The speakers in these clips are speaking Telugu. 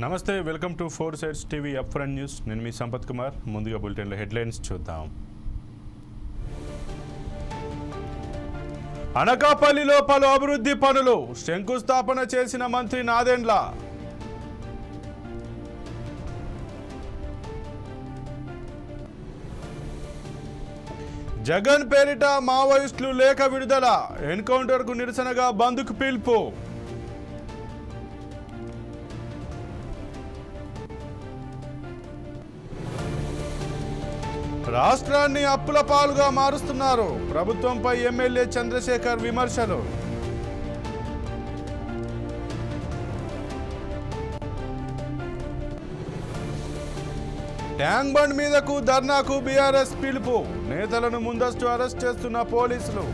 నమస్తే, welcome to 4 sides TV up front news. నేను మీ సంపత్ కుమార్. ముందుగా బులెటిన్లో హెడ్లైన్స్ చూద్దాం. అనకాపల్లిలో పలు అభివృద్ధి పనులు శంకుస్థాపన చేసిన మంత్రి నాదెండ్ల. జగన్ పేరిట మావోయిస్టులు లేఖ విడుదల, ఎన్కౌంటర్కు నిరసనగా బంద్కు పిలుపు. రాష్ట్రాన్ని అప్పుల పాలుగా మారుస్తున్నారు, ప్రభుత్వంపై ఎమ్మెల్యే చంద్రశేఖర్ విమర్శలు. ట్యాంక్ బండ్ మీదకు ధర్నాకు బీఆర్ఎస్ పిలుపు, నేతలను ముందస్తు అరెస్ట్ చేస్తున్న పోలీసులు.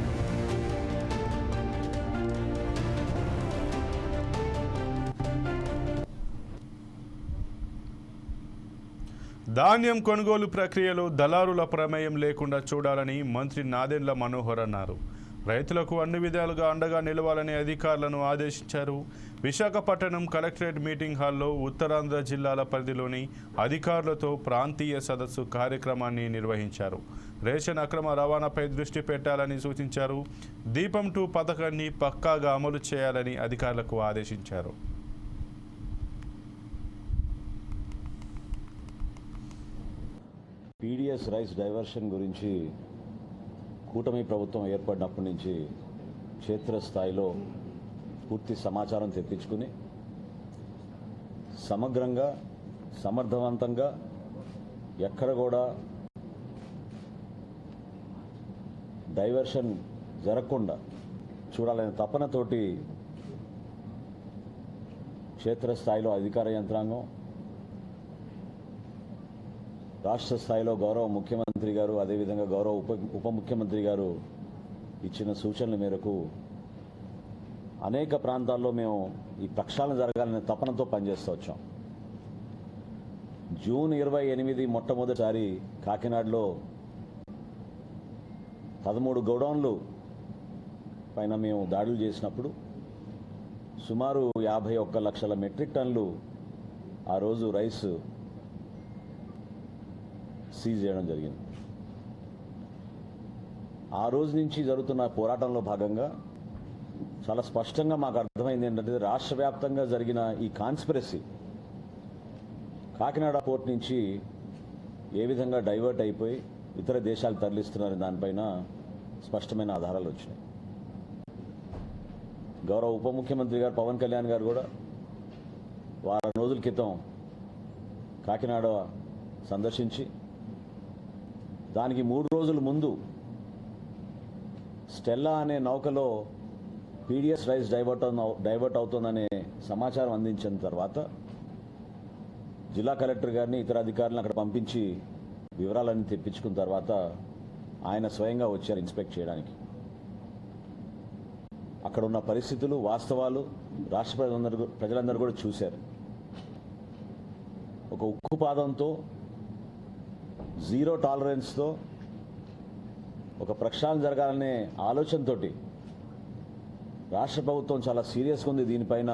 ధాన్యం కొనుగోలు ప్రక్రియలో దళారుల ప్రమేయం లేకుండా చూడాలని మంత్రి నాదెండ్ల మనోహర్ అన్నారు. రైతులకు అన్ని విధాలుగా అండగా నిలవాలని అధికారులను ఆదేశించారు. విశాఖపట్నం కలెక్టరేట్ మీటింగ్ హాల్లో ఉత్తరాంధ్ర జిల్లాల పరిధిలోని అధికారులతో ప్రాంతీయ సదస్సు కార్యక్రమాన్ని నిర్వహించారు. రేషన్ అక్రమ రవాణాపై దృష్టి పెట్టాలని సూచించారు. దీపం 2 పథకాన్ని పక్కాగా అమలు చేయాలని అధికారులకు ఆదేశించారు. పీడిఎస్ రైస్ డైవర్షన్ గురించి కూటమి ప్రభుత్వం ఏర్పడినప్పటి నుంచి క్షేత్రస్థాయిలో పూర్తి సమాచారం తెప్పించుకుని సమగ్రంగా సమర్థవంతంగా ఎక్కడ కూడా డైవర్షన్ జరగకుండా చూడాలనే తపనతోటి క్షేత్రస్థాయిలో అధికార యంత్రాంగం, రాష్ట్ర స్థాయిలో గౌరవ ముఖ్యమంత్రి గారు, అదేవిధంగా గౌరవ ఉప ముఖ్యమంత్రి గారు ఇచ్చిన సూచనల మేరకు అనేక ప్రాంతాల్లో మేము ఈ ప్రక్షాళన జరగాలనే తపనతో పనిచేస్తూ వచ్చాం. జూన్ 28 మొట్టమొదటిసారి కాకినాడలో 13 గోడౌన్లు పైన మేము దాడులు చేసినప్పుడు సుమారు 51 లక్షల మెట్రిక్ టన్నులు ఆ రోజు రైస్ సీజ్ చేయడం జరిగింది. ఆ రోజు నుంచి జరుగుతున్న పోరాటంలో భాగంగా చాలా స్పష్టంగా మాకు అర్థమైంది ఏంటంటే, రాష్ట్ర వ్యాప్తంగా జరిగిన ఈ కాన్స్పిరసీ కాకినాడ పోర్ట్ నుంచి ఏ విధంగా డైవర్ట్ అయిపోయి ఇతర దేశాలు తరలిస్తున్నారని దానిపైన స్పష్టమైన ఆధారాలు వచ్చినాయి. గౌరవ ఉప ముఖ్యమంత్రి గారు పవన్ కళ్యాణ్ గారు కూడా వారం రోజుల క్రితం కాకినాడ సందర్శించి దానికి 3 రోజుల ముందు స్టెల్లా అనే నౌకలో పీడిఎస్ రైస్ డైవర్ట్ అవుతుందనే సమాచారం అందించిన తర్వాత జిల్లా కలెక్టర్ గారిని ఇతర అధికారులను అక్కడ పంపించి వివరాలన్నీ తెప్పించుకున్న తర్వాత ఆయన స్వయంగా వచ్చారు ఇన్స్పెక్ట్ చేయడానికి. అక్కడ ఉన్న పరిస్థితులు, వాస్తవాలు రాష్ట్ర ప్రజలందరూ కూడా చూశారు. ఒక ఉక్కుపాదంతో, జీరో టాలరెన్స్తో ఒక ప్రక్షాళన జరగాలనే ఆలోచనతో రాష్ట్ర ప్రభుత్వం చాలా సీరియస్గా ఉంది. దీనిపైన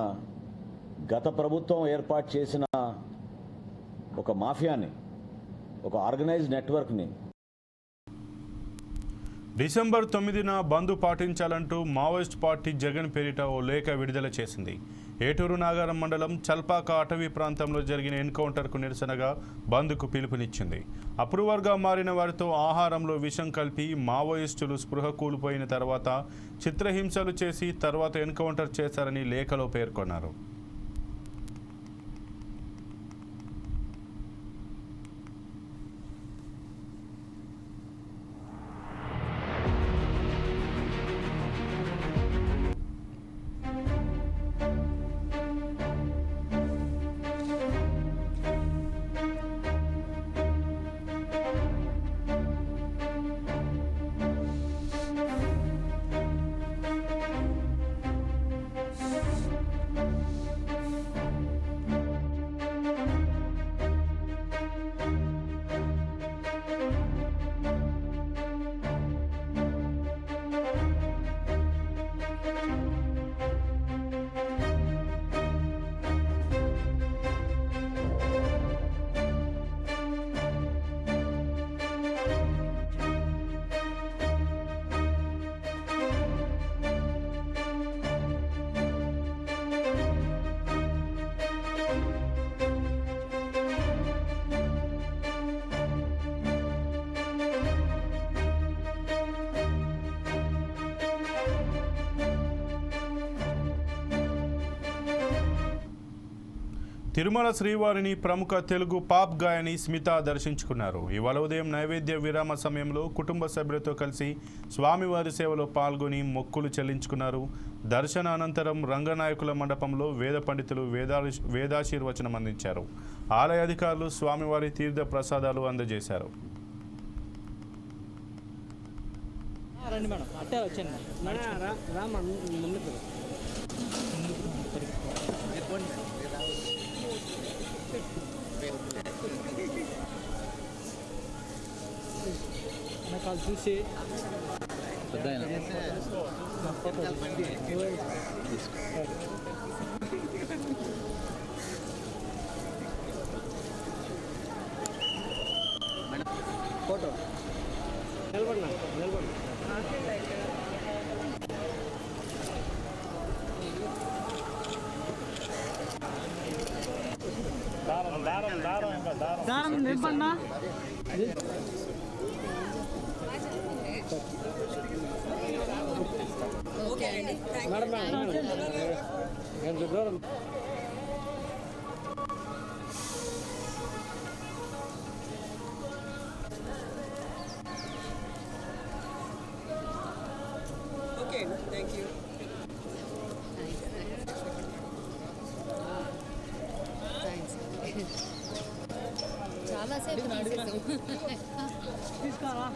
గత ప్రభుత్వం ఏర్పాటు చేసిన ఒక మాఫియాని, ఒక ఆర్గనైజ్డ్ నెట్వర్క్ని డిసెంబర్ 9న బంద్ పాటించాలంటూ మావోయిస్ట్ పార్టీ జగన్ పేరిట ఓ లేఖ విడుదల చేసింది. ఏటూరు నాగారం మండలం చల్పాక అటవీ ప్రాంతంలో జరిగిన ఎన్కౌంటర్కు నిరసనగా బంద్కు పిలుపునిచ్చింది. అప్రూవర్గా మారిన వారితో ఆహారంలో విషం కలిపి మావోయిస్టులు స్పృహ కూలిపోయిన తర్వాత చిత్రహింసలు చేసి తర్వాత ఎన్కౌంటర్ చేశారని లేఖలో పేర్కొన్నారు. తిరుమల శ్రీవారిని ప్రముఖ తెలుగు పాప్ గాయని స్మిత దర్శించుకున్నారు. ఇవాళ ఉదయం నైవేద్య విరామ సమయంలో కుటుంబ సభ్యులతో కలిసి స్వామివారి సేవలో పాల్గొని మొక్కులు చెల్లించుకున్నారు. దర్శన అనంతరం రంగనాయకుల మండపంలో వేద పండితులు వేదాశీర్వచనం అందించారు. ఆలయ అధికారులు స్వామివారి తీర్థ ప్రసాదాలు అందజేశారు. చూసి ఫోటో నిలబడినా దారం నిలబడినా మేడం Okay, thank you. చాలా సేపు తీసుకోవాలా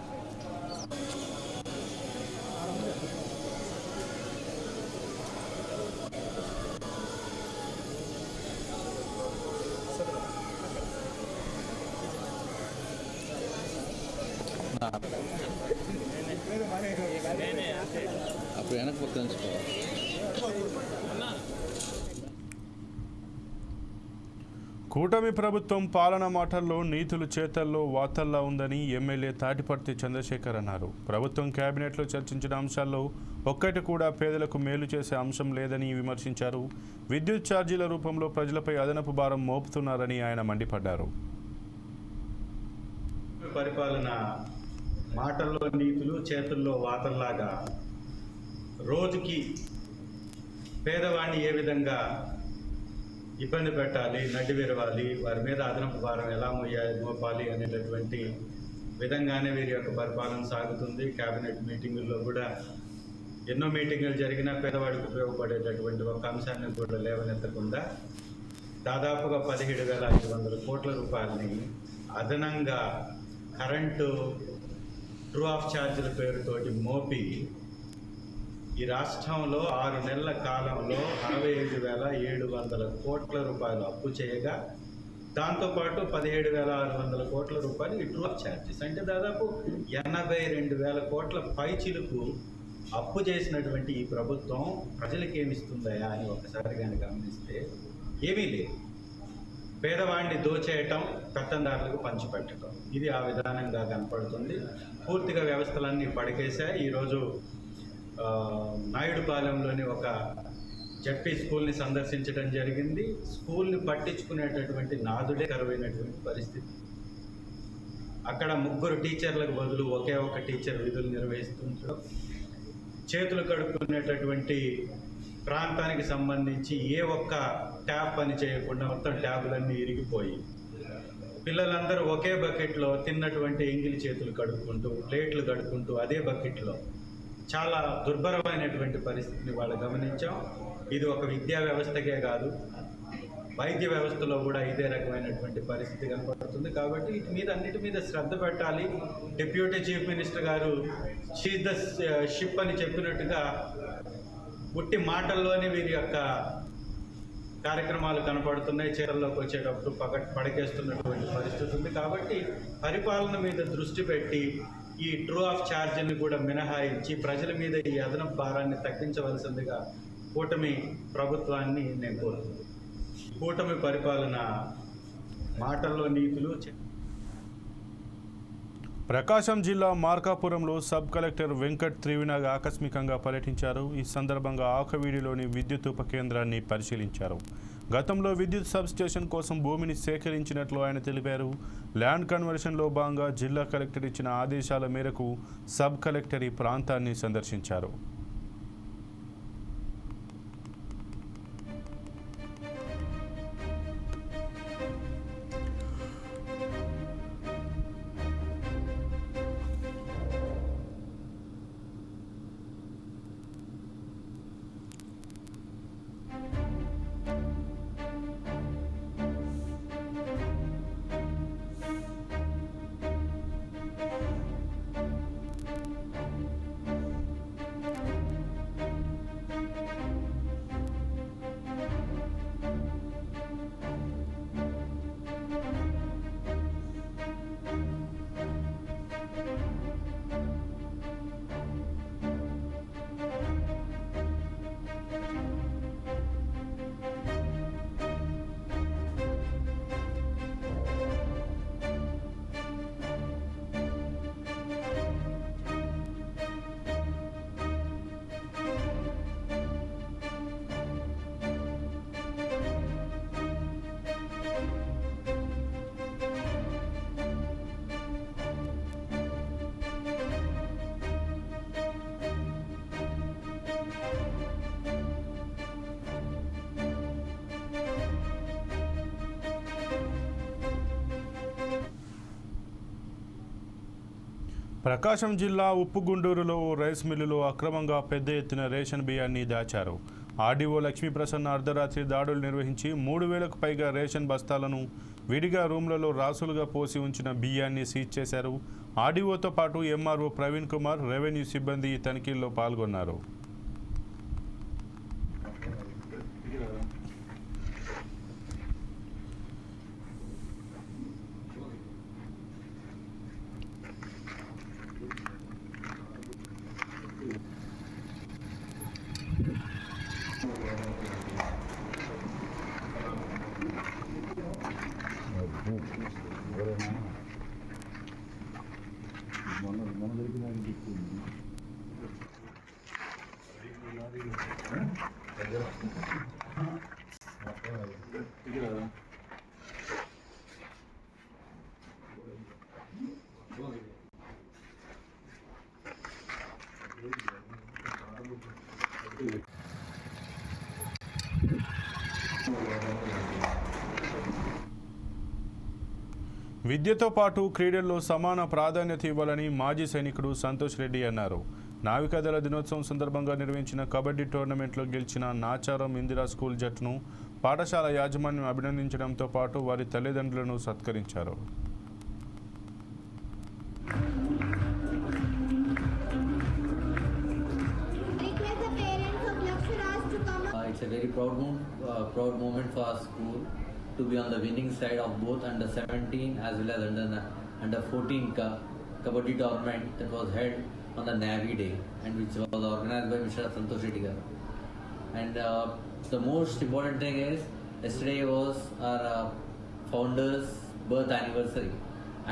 అప్పుడు వెనక్కి పక్క తెలుసుకోవాలి. కూటమి ప్రభుత్వం పాలన మాటల్లో నీతులు చేతల్లో వార్తల్లా ఉందని ఎమ్మెల్యే తాటిపర్తి చంద్రశేఖర్ అన్నారు. ప్రభుత్వం కేబినెట్లో చర్చించిన అంశాల్లో ఒక్కటి కూడా పేదలకు మేలు చేసే అంశం లేదని విమర్శించారు. విద్యుత్ ఛార్జీల రూపంలో ప్రజలపై అదనపు భారం మోపుతున్నారని ఆయన మండిపడ్డారు. పరిపాలన మాటల్లో నీతులు చేతుల్లో వాతల్లాగా రోజుకి పేదవాడిని ఏ విధంగా ఇబ్బంది పెట్టాలి, నడ్డి విరవాలి, వారి మీద అదనపు భారం ఎలా మోపాలి అనేటటువంటి విధంగానే వీరి యొక్క పరిపాలన సాగుతుంది. కేబినెట్ మీటింగుల్లో కూడా ఎన్నో మీటింగులు జరిగినా పేదవాడికి ఉపయోగపడేటటువంటి ఒక అంశాన్ని కూడా లేవనెత్తకుండా దాదాపుగా 17,500 కోట్ల రూపాయలని అదనంగా కరెంటు ట్రూ ఆఫ్ ఛార్జీల పేరుతోటి మోపి ఈ రాష్ట్రంలో 6 నెలల కాలంలో 65,700 కోట్ల రూపాయలు అప్పు చేయగా దాంతోపాటు 17,600 కోట్ల రూపాయలు ఈ ట్రూ ఆఫ్ ఛార్జెస్ అంటే దాదాపు 82,000 కోట్ల పైచిలుకు అప్పు చేసినటువంటి ఈ ప్రభుత్వం ప్రజలకు ఏమిస్తుందా అని ఒకసారి కానీ గమనిస్తే ఏమీ లేదు. పేదవాడిని దోచేయటం, పెత్తందారులకు పంచిపెట్టడం, ఇది ఆ విధానంగా కనపడుతుంది. పూర్తిగా వ్యవస్థలన్నీ పడికేశాయి. ఈరోజు నాయుడుపాలెంలోని ఒక జడ్పీ స్కూల్ని సందర్శించడం జరిగింది. స్కూల్ని పట్టించుకునేటటువంటి నాదుడే కరువైనటువంటి పరిస్థితి. అక్కడ 3 టీచర్లకు బదులు ఒకే ఒక టీచర్ విధులు నిర్వహిస్తుంటారు. చేతులు కడుక్కునేటటువంటి ప్రాంతానికి సంబంధించి ఏ ఒక్క ట్యాప్ పని చేయకుండా మొత్తం ట్యాబులన్నీ ఇరిగిపోయి పిల్లలందరూ ఒకే బకెట్లో తిన్నటువంటి ఎంగిలి చేతులు కడుక్కుంటూ, ప్లేట్లు కడుక్కుంటూ అదే బకెట్లో చాలా దుర్భరమైనటువంటి పరిస్థితిని వాళ్ళు గమనించాం. ఇది ఒక విద్యా వ్యవస్థకే కాదు, వైద్య వ్యవస్థలో కూడా ఇదే రకమైనటువంటి పరిస్థితి కనపడుతుంది. కాబట్టి వీటి మీద అన్నిటి మీద శ్రద్ధ పెట్టాలి. డిప్యూటీ చీఫ్ మినిస్టర్ గారు షీజ్ ద షిప్ అని చెప్పినట్టుగా ఉట్టి మాటల్లోనే వీరి యొక్క కార్యక్రమాలు కనపడుతున్నాయి. చీరల్లోకి వచ్చేటప్పుడు పడకేస్తున్నటువంటి పరిస్థితి ఉంది. కాబట్టి పరిపాలన మీద దృష్టి పెట్టి ఈ ట్రూ ఆఫ్ ఛార్జీని కూడా మినహాయించి ప్రజల మీద ఈ అదనపు భారాన్ని తగ్గించవలసిందిగా కూటమి ప్రభుత్వాన్ని నేను కోరుతున్నాను. కూటమి పరిపాలన మాటల్లో నీతులు. ప్రకాశం జిల్లా మార్కాపురంలో సబ్ కలెక్టర్ వెంకట్ త్రివినాగ్ ఆకస్మికంగా పర్యటించారు. ఈ సందర్భంగా ఆకవీడిలోని విద్యుత్ ఉప కేంద్రాన్ని పరిశీలించారు. గతంలో విద్యుత్ సబ్ స్టేషన్ కోసం భూమిని సేకరించినట్లు ఆయన తెలిపారు. ల్యాండ్ కన్వర్షన్లో భాగంగా జిల్లా కలెక్టర్ ఇచ్చిన ఆదేశాల మేరకు సబ్ కలెక్టర్ ఈ ప్రాంతాన్ని సందర్శించారు. ప్రకాశం జిల్లా ఉప్పుగుండూరులో ఓ రైస్ మిల్లులో అక్రమంగా పెద్ద ఎత్తున రేషన్ బియ్యాన్ని దాచారు. ఆర్డీఓ లక్ష్మీప్రసన్న అర్ధరాత్రి దాడులు నిర్వహించి 3,000కు పైగా రేషన్ బస్తాలను విడిగా రూమ్లలో రాసులుగా పోసి ఉంచిన బియ్యాన్ని సీజ్ చేశారు. ఆర్డీఓతో పాటు ఎంఆర్ఓ ప్రవీణ్ కుమార్, రెవెన్యూ సిబ్బంది ఈ తనిఖీల్లో పాల్గొన్నారు. విద్యతో పాటు క్రీడల్లో సమాన ప్రాధాన్యత ఇవ్వాలని మాజీ సైనికుడు సంతోష్ రెడ్డి అన్నారు. నావికాదళ దినోత్సవం సందర్భంగా నిర్వహించిన కబడ్డీ టోర్నమెంట్లో గెలిచిన నాచారం ఇందిరా స్కూల్ జట్టును పాఠశాల యాజమాన్యం అభినందించడంతో పాటు వారి తల్లిదండ్రులను సత్కరించారు. It's a very proud moment for our school to be on the winning side of both under 17 as well as under 14 Kabaddi tournament that was held on the Navy Day and which was organized by Mr. Santosh Reddy garu. And the most important thing is yesterday was our founder's birth anniversary,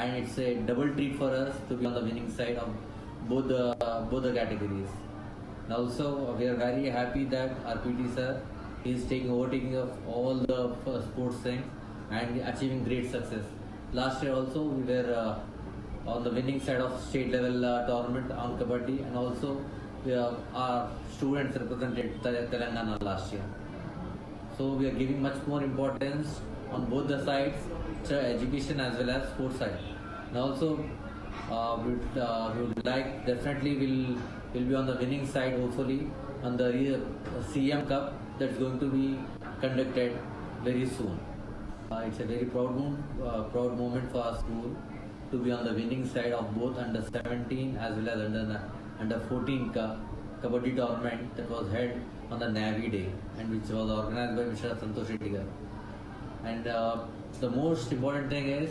and it's a double treat for us to be on the winning side of both the categories. And also we are very happy that our PT sir is overtaking of all the sports things and achieving great success. Last year also we were on the winning side of state level tournament on Kabaddi, and also our students represented Telangana last year. So we are giving much more importance on both the sides, education as well as sports side. And also we would like definitely will be on the winning side hopefully on the CM Cup that's going to be conducted very soon. It's a very proud moment for our school to be on the winning side of both under 17 as well as under 14 Kabaddi tournament that was held on the Navy Day and which was organized by Mr. Santosh Reddy garu. And the most important thing is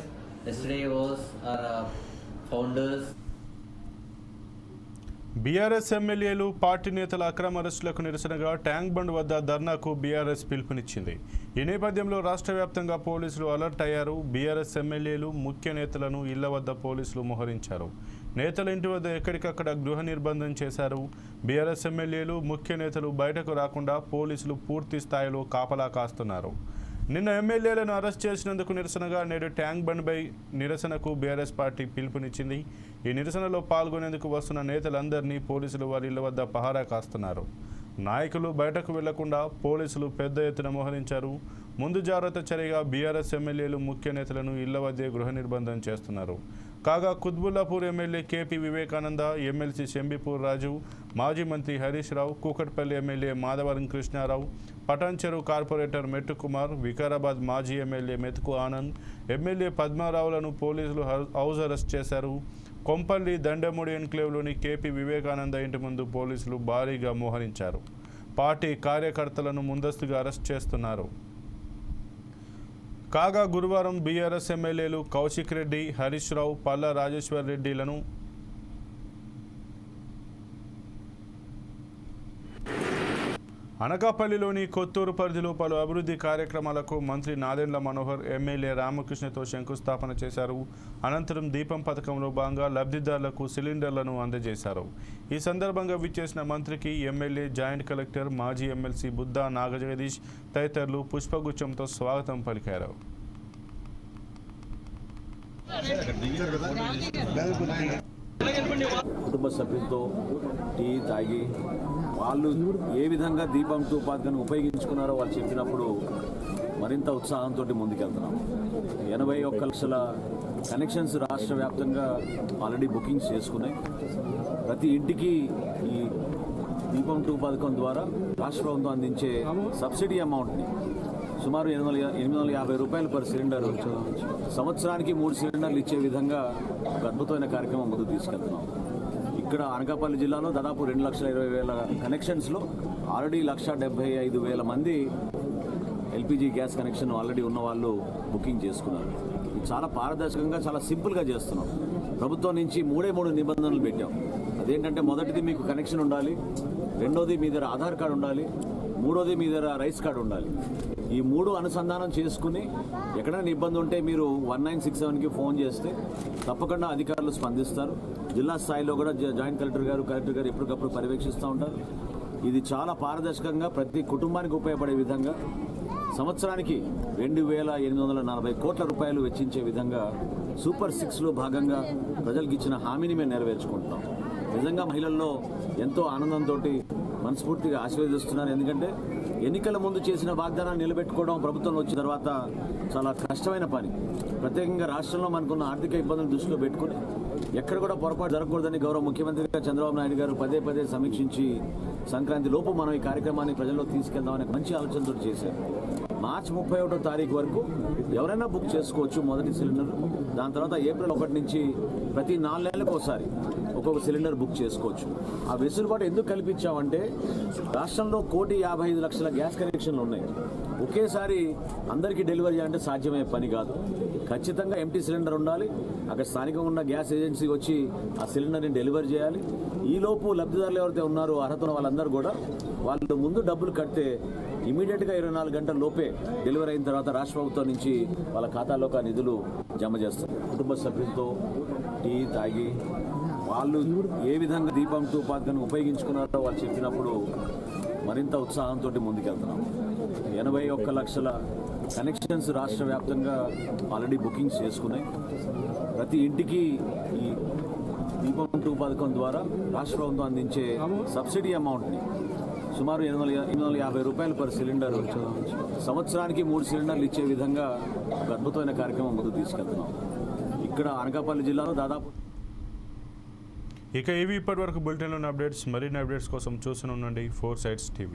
yesterday was our founders. BRS ఎమ్మెల్యేలు పార్టీ నేతల అక్రమ అరెస్టులకు నిరసనగా ట్యాంక్ బండ్ వద్ద ధర్నాకు బీఆర్ఎస్ పిలుపునిచ్చింది. ఈ నేపథ్యంలో రాష్ట్ర వ్యాప్తంగా పోలీసులు అలర్ట్ అయ్యారు. బీఆర్ఎస్ ఎమ్మెల్యేలు ముఖ్య నేతలను ఇళ్ల వద్ద పోలీసులు మోహరించారు. నేతల ఇంటి వద్ద ఎక్కడికక్కడ గృహ నిర్బంధం చేశారు. బీఆర్ఎస్ ఎమ్మెల్యేలు ముఖ్య నేతలు బయటకు రాకుండా పోలీసులు పూర్తి స్థాయిలో కాపలా కాస్తున్నారు. నిన్న ఎమ్మెల్యేలను అరెస్ట్ చేసినందుకు నిరసనగా నేడు ట్యాంక్ బండ్పై నిరసనకు బీఆర్ఎస్ పార్టీ పిలుపునిచ్చింది. ఈ నిరసనలో పాల్గొనేందుకు వస్తున్న నేతలందరినీ పోలీసులు వారి ఇళ్ల వద్ద పహారా కాస్తున్నారు. నాయకులు బయటకు వెళ్లకుండా పోలీసులు పెద్ద ఎత్తున మోహరించారు. ముందు జాగ్రత్త చర్యగా బీఆర్ఎస్ ఎమ్మెల్యేలు ముఖ్య నేతలను ఇళ్ల వద్దే గృహ నిర్బంధం చేస్తున్నారు. కాగా Quthbullapur MLA KP Vivekananda, MLC Shambipur Raju, మాజీ మంత్రి హరీష్ రావు, కూకట్పల్లి ఎమ్మెల్యే మాధవరం కృష్ణారావు, పటాన్చెరు కార్పొరేటర్ మెట్టు కుమార్, వికారాబాద్ మాజీ ఎమ్మెల్యే మెతుకు ఆనంద్, ఎమ్మెల్యే పద్మారావులను పోలీసులు హౌస్ అరెస్ట్ చేశారు. కొంపల్లి దండముడి ఎన్క్లేవ్లోని కేపీ వివేకానంద ఇంటి ముందు పోలీసులు భారీగా మోహరించారు. పార్టీ కార్యకర్తలను ముందస్తుగా అరెస్ట్ చేస్తున్నారు. కాగా గురువారం బీఆర్ఎస్ ఎమ్మెల్యేలు కౌశిక్ రెడ్డి, హరీష్ రావు, పల్లా రాజేశ్వర్ రెడ్డిలను అనకాపల్లిలోని కొత్తూరు పరిధిలో పలు అభివృద్ధి కార్యక్రమాలకు మంత్రి నాదెండ్ల మనోహర్, ఎమ్మెల్యే రామకృష్ణతో శంకుస్థాపన చేశారు. అనంతరం దీపం పథకంలో భాగంగా లబ్ధిదారులకు సిలిండర్లను అందజేశారు. ఈ సందర్భంగా విచ్చేసిన మంత్రికి ఎమ్మెల్యే, జాయింట్ కలెక్టర్, మాజీ ఎమ్మెల్సీ బుద్దా నాగజగదీష్ తదితరులు పుష్పగుచ్చంతో స్వాగతం పలికారు. కుటుంబ సభ్యులతో టీ తాగి వాళ్ళు ఏ విధంగా దీపం పథకాన్ని ఉపయోగించుకున్నారో వాళ్ళు చెప్పినప్పుడు మరింత ఉత్సాహంతో ముందుకెళ్తున్నాం. 81 లక్షల కనెక్షన్స్ రాష్ట్ర వ్యాప్తంగా ఆల్రెడీ బుకింగ్స్ చేసుకున్నాయి. ప్రతి ఇంటికి ఈ దీపం 2 పథకం ద్వారా రాష్ట్ర ప్రభుత్వం అందించే సబ్సిడీ అమౌంట్ని సుమారు 850 రూపాయలు పర్ సిలిండర్ సంవత్సరానికి 3 సిలిండర్లు ఇచ్చే విధంగా ఒక అద్భుతమైన కార్యక్రమం ముందుకు తీసుకెళ్తున్నాం. ఇక్కడ అనకాపల్లి జిల్లాలో దాదాపు 2,20,000 కనెక్షన్స్లో ఆల్రెడీ 1,75,000 మంది ఎల్పిజి గ్యాస్ కనెక్షన్ ఆల్రెడీ ఉన్న వాళ్ళు బుకింగ్ చేసుకున్నారు. ఇది చాలా పారదర్శకంగా చాలా సింపుల్గా చేస్తున్నాం. ప్రభుత్వం నుంచి 3 నిబంధనలు పెట్టాం. అదేంటంటే మొదటిది మీకు కనెక్షన్ ఉండాలి, రెండోది మీ దగ్గర ఆధార్ కార్డు ఉండాలి, మూడోది మీ దగ్గర రైస్ కార్డు ఉండాలి. ఈ 3 అనుసంధానం చేసుకుని ఎక్కడైనా ఇబ్బంది ఉంటే మీరు 1967కి ఫోన్ చేస్తే తప్పకుండా అధికారులు స్పందిస్తారు. జిల్లా స్థాయిలో కూడా జాయింట్ కలెక్టర్ గారు ఎప్పటికప్పుడు పర్యవేక్షిస్తూ ఉంటారు. ఇది చాలా పారదర్శకంగా ప్రతి కుటుంబానికి ఉపయోగపడే విధంగా సంవత్సరానికి 2,840 కోట్ల రూపాయలు వెచ్చించే విధంగా సూపర్ 6లో భాగంగా ప్రజలకు ఇచ్చిన హామీని మేము నెరవేర్చుకుంటున్నాం. నిజంగా మహిళల్లో ఎంతో ఆనందంతో మనస్ఫూర్తిగా ఆశీర్వదిస్తున్నాను. ఎందుకంటే ఎన్నికల ముందు చేసిన వాగ్దానాన్ని నిలబెట్టుకోవడం ప్రభుత్వంలో వచ్చిన తర్వాత చాలా కష్టమైన పని. ప్రత్యేకంగా రాష్ట్రంలో మనకున్న ఆర్థిక ఇబ్బందులు దృష్టిలో పెట్టుకుని ఎక్కడ కూడా పొరపాటు జరగకూడదని గౌరవ ముఖ్యమంత్రిగా చంద్రబాబు నాయుడు గారు పదే సమీక్షించి సంక్రాంతి లోపు మనం ఈ కార్యక్రమాన్ని ప్రజల్లో తీసుకెళ్దామనే మంచి ఆలోచనతో చేశారు. మార్చి 31వ తారీఖు వరకు ఎవరైనా బుక్ చేసుకోవచ్చు మొదటి సిలిండర్. దాని తర్వాత ఏప్రిల్ 1 నుంచి ప్రతి 4 నెలలకు ఒకసారి ఒక్కొక్క సిలిండర్ బుక్ చేసుకోవచ్చు. ఆ వెసులుబాటు ఎందుకు కల్పించామంటే రాష్ట్రంలో 1,55,00,000 గ్యాస్ కనెక్షన్లు ఉన్నాయి. ఒకేసారి అందరికీ డెలివరీ చేయాలంటే సాధ్యమయ్యే పని కాదు. ఖచ్చితంగా ఎంటీ సిలిండర్ ఉండాలి. అక్కడ స్థానికంగా ఉన్న గ్యాస్ ఏజెన్సీ వచ్చి ఆ సిలిండర్ని డెలివరీ చేయాలి. ఈలోపు లబ్ధిదారులు ఎవరైతే ఉన్నారో అర్హత ఉన్న వాళ్ళందరూ కూడా వాళ్ళు ముందు డబ్బులు కడితే ఇమీడియట్గా 24 గంటల లోపే డెలివరీ అయిన తర్వాత రాష్ట్ర ప్రభుత్వం నుంచి వాళ్ళ ఖాతాలోకి ఆ నిధులు జమ చేస్తారు. కుటుంబ సభ్యులతో టీ తాగి వాళ్ళు ఏ విధంగా దీపం 2 పథకాన్ని ఉపయోగించుకున్నారో వాళ్ళు చెప్పినప్పుడు మరింత ఉత్సాహంతో ముందుకెళ్తున్నాం. 81 లక్షల కనెక్షన్స్ రాష్ట్ర వ్యాప్తంగా ఆల్రెడీ బుకింగ్స్ చేసుకున్నాయి. ప్రతి ఇంటికి ఈ దీపం 2 పథకం ద్వారా రాష్ట్ర ప్రభుత్వం అందించే సబ్సిడీ అమౌంట్ని సుమారు 850 రూపాయలు పర్ సిలిండర్ సంవత్సరానికి 3 సిలిండర్లు ఇచ్చే విధంగా ఒక అద్భుతమైన కార్యక్రమం ముందుకు తీసుకెళ్తున్నాం. ఇక్కడ అనకాపల్లి జిల్లాలో దాదాపు ఇక ఇవి ఇప్పటివరకు బులెటిన్లోని అప్డేట్స్. మరిన్ని అప్డేట్స్ కోసం చూస్తూనే ఉండండి 4 Sides TV.